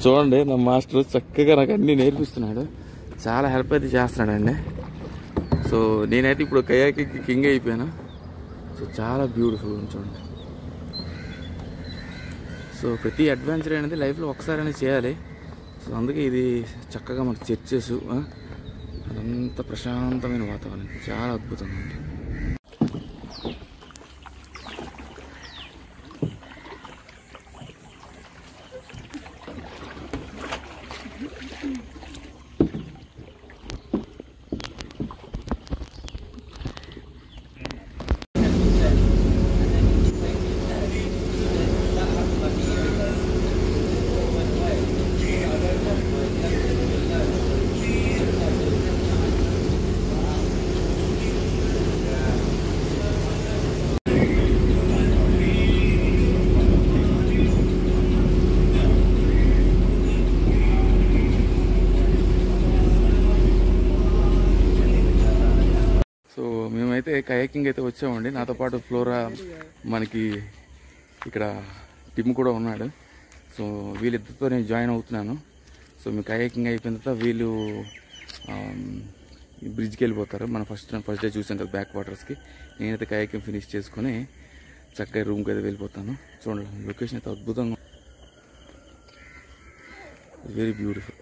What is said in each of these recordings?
చూడండి నా మాస్టర్ చక్కగా నాకు అన్నీ నేర్పిస్తున్నాడు, చాలా హెల్ప్ అయితే చేస్తున్నాడండి. సో నేనైతే ఇప్పుడు కయాకింగ్ కింగ్ అయిపోయాను. సో చాలా బ్యూటిఫుల్ ఉంది చూడండి. సో ప్రతి అడ్వెంచర్ అనేది లైఫ్లో ఒకసారి అనేది చేయాలి. సో అందుకే ఇది చక్కగా మన చర్చెస్, అదంతా ప్రశాంతమైన వాతావరణం, చాలా అద్భుతంగా ఉంది. సో మేమైతే కయాకింగ్ అయితే వచ్చామండి. నాతో పాటు ఫ్లోరా, మనకి ఇక్కడ టిమ్ కూడా ఉన్నాడు. సో వీళ్ళిద్దరితో నేను జాయిన్ అవుతున్నాను. సో మీ కయాకింగ్ అయిపోయిన తర్వాత వీళ్ళు బ్రిడ్జ్కి వెళ్ళిపోతారు. మనం ఫస్ట్ డే చూసాం కదా బ్యాక్ వాటర్స్కి. నేనైతే కయాకింగ్ ఫినిష్ చేసుకొని చక్కగా రూమ్కి అయితే వెళ్ళిపోతాను. చూడండి లొకేషన్ అయితే అద్భుతంగా, వెరీ బ్యూటిఫుల్.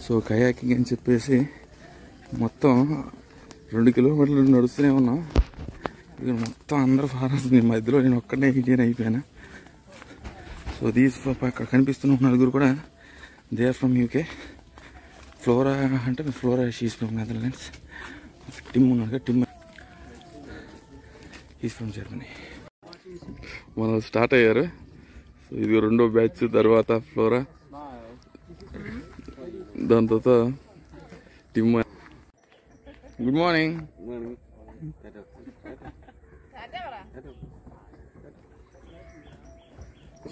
సో కయాకింగ్ అని చెప్పేసి మొత్తం 2 కిలోమీటర్లు నడుస్తూనే ఉన్నాం. ఇక్కడ మొత్తం అందరూ ఫారెస్ట్, మధ్యలో నేను ఒక్కడే ఇండియన్ అయిపోయాను. సో అక్కడ కనిపిస్తున్న 4 కూడా they are from UK. Flora అంటే Flora, she's from Netherlands. Tim ఉన్నాడు, టిమ్ ఈజ్ ఫ్రమ్ జర్మనీ. మనం స్టార్ట్ అయ్యారు. సో ఇది 2వ బ్యాచ్, తర్వాత ఫ్లోరా, దాని తర్వాత టిమ్. Good morning.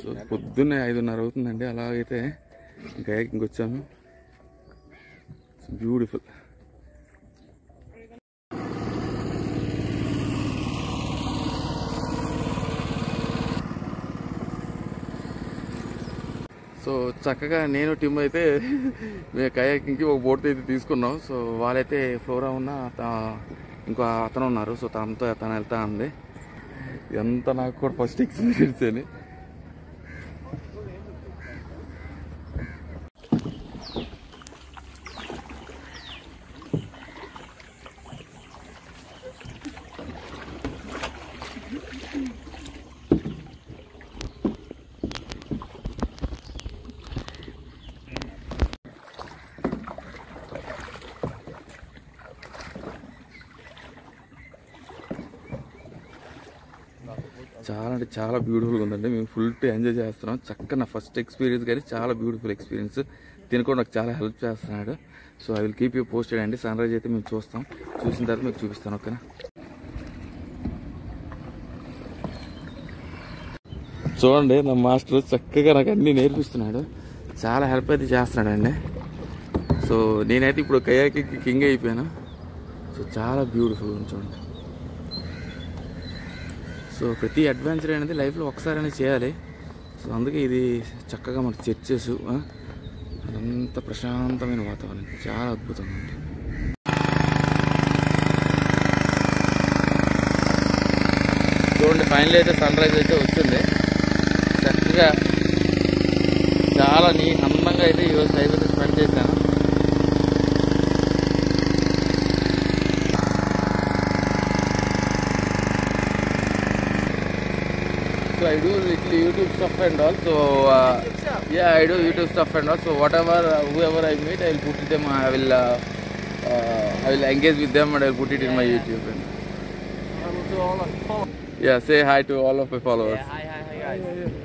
సో పొద్దున్నే 5:30 అవుతుందండి. అలాగైతే కయాకింగ్ వచ్చాము. బ్యూటిఫుల్. సో చక్కగా నేను టీమ్ అయితే మేము కయాకింగ్కి ఒక బోట్ అయితే తీసుకున్నాం. సో వాళ్ళైతే ఫ్లోరా ఉన్న ఇంకో అతను ఉన్నారు. సో తనతో తను వెళ్తా ఉంది. ఎంత నాకు కూడా ఫస్ట్ ఎక్స్పీరియన్స్ అని. చాలా అంటే చాలా బ్యూటిఫుల్గా ఉందండి. మేము ఫుల్ ఎంజాయ్ చేస్తున్నాం. చక్కగా నా ఫస్ట్ ఎక్స్పీరియన్స్ కానీ చాలా బ్యూటిఫుల్ ఎక్స్పీరియన్స్. తిని కూడా నాకు చాలా హెల్ప్ చేస్తున్నాడు. So I will keep you posted అండి. సన్ రైజ్ అయితే మేము చూస్తాం, చూసిన తర్వాత మీకు చూపిస్తాను. ఓకేనా? చూడండి నా మాస్టర్ చక్కగా నాకు అన్నీ నేర్పిస్తున్నాడు, చాలా హెల్ప్ అయితే చేస్తున్నాడండి. సో నేనైతే ఇప్పుడు కయాకింగ్ కింగ్ అయిపోయాను. సో చాలా బ్యూటిఫుల్ ఉంది చూడండి. సో ప్రతి అడ్వెంచర్ అనేది లైఫ్లో ఒకసారి అనేది చేయాలి. సో అందుకే ఇది చక్కగా మన చర్చెస్, అదంతా ప్రశాంతమైన వాతావరణం, చాలా అద్భుతంగా ఉంది. చూడండి ఫైనల్ అయితే సన్ రైజ్ అయితే వచ్చింది. చక్కగా చాలా అందంగా అయితే ఈరోజు టైం అయితే స్పెండ్ చేశాను. So I do little YouTube stuff and all. So yeah, I do YouTube stuff and all. So whatever, whoever I meet, I will put it them. I will engage with them and I will put it in my YouTube. To all of followers. Yeah, say hi to all of my followers. Yeah, hi guys.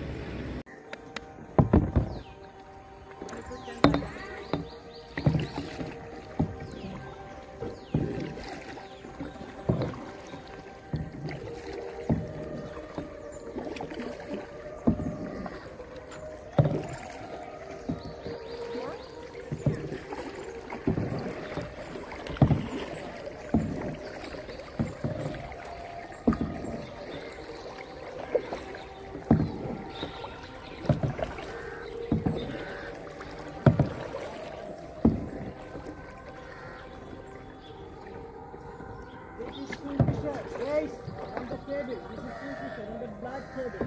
ice on the table. This is Kingfisher on the black table.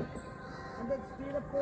And the speed of 4.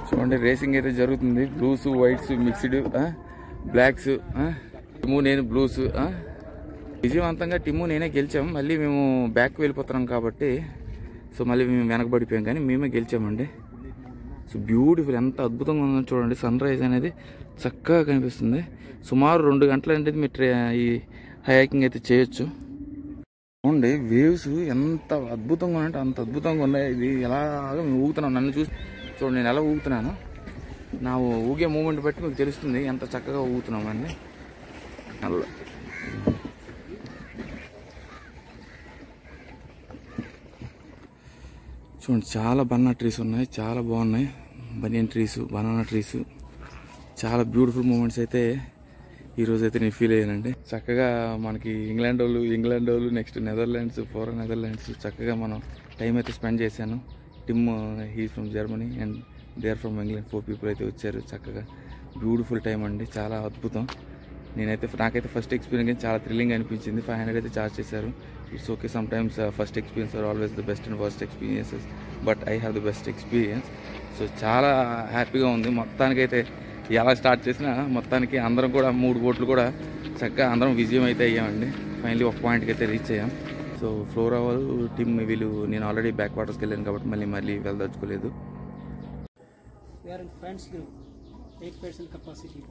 చూడండి racing అయితే జరుగుతుంది. Blues whites mixed, blacks. Tim నేను blues. విజయవంతంగా టిమ్ము నేనే గెలిచాము. మళ్ళీ మేము back వెళ్ళిపోతున్నాం కాబట్టి సో మళ్ళీ మేము వెనకబడిపోయాం, కానీ మేమే గెలిచామండి. సో బ్యూటిఫుల్, ఎంత అద్భుతంగా ఉందో చూడండి. సన్ రైజ్ అనేది చక్కగా కనిపిస్తుంది. సుమారు 2 గంటలు అనేది మీరు ఈ హైకింగ్ అయితే చేయొచ్చు. చూడండి వేవ్స్ ఎంత అద్భుతంగా ఉన్నాయంటే అంత అద్భుతంగా ఉన్నాయి. ఇది ఎలాగ మేము ఊగుతున్నాం. నన్ను చూసి చూడండి నేను ఎలా ఊగుతున్నాను. నా ఊగే మూమెంట్ బట్టి మీకు తెలుస్తుంది ఎంత చక్కగా ఊగుతున్నాం అండి. అలా చూడండి చాలా బనానా ట్రీస్ ఉన్నాయి, చాలా బాగున్నాయి. బనియన్ ట్రీస్, బనానా ట్రీస్, చాలా బ్యూటిఫుల్ మూమెంట్స్ అయితే ఈరోజు అయితే నేను ఫీల్ అయ్యానండి. చక్కగా మనకి ఇంగ్లాండ్ వాళ్ళు నెక్స్ట్ నెదర్లాండ్స్, నెదర్లాండ్స్ చక్కగా మనం టైం అయితే స్పెండ్ చేశాను. Tim he from Germany and they are from England. 4 people అయితే వచ్చారు. చక్కగా బ్యూటిఫుల్ టైం అండి, చాలా అద్భుతం. నాకైతే ఫస్ట్ ఎక్స్పీరియన్స్ చాలా థ్రిల్లింగ్ అనిపించింది. 500 అయితే ఛార్జ్ చేశారు. It's okay, some times first experience or always the best and first experiences, but I have the best experience. So చాలా హ్యాపీగా ఉంది. మొత్తానికైతే ఎలా స్టార్ట్ చేసినా మొత్తానికి అందరం కూడా 3 బోట్లు కూడా చక్కగా అందరం విజయం అయితే అయ్యామండి. ఫైనలీ ఒక పాయింట్కి అయితే రీచ్ అయ్యాం. సో ఫ్లోరా వాళ్ళు టీమ్ వీళ్ళు, నేను ఆల్రెడీ బ్యాక్ వాటర్స్కి వెళ్ళాను కాబట్టి మళ్ళీ వెళ్ళదలుచుకోలేదు. We are in friends group, 8% capacity.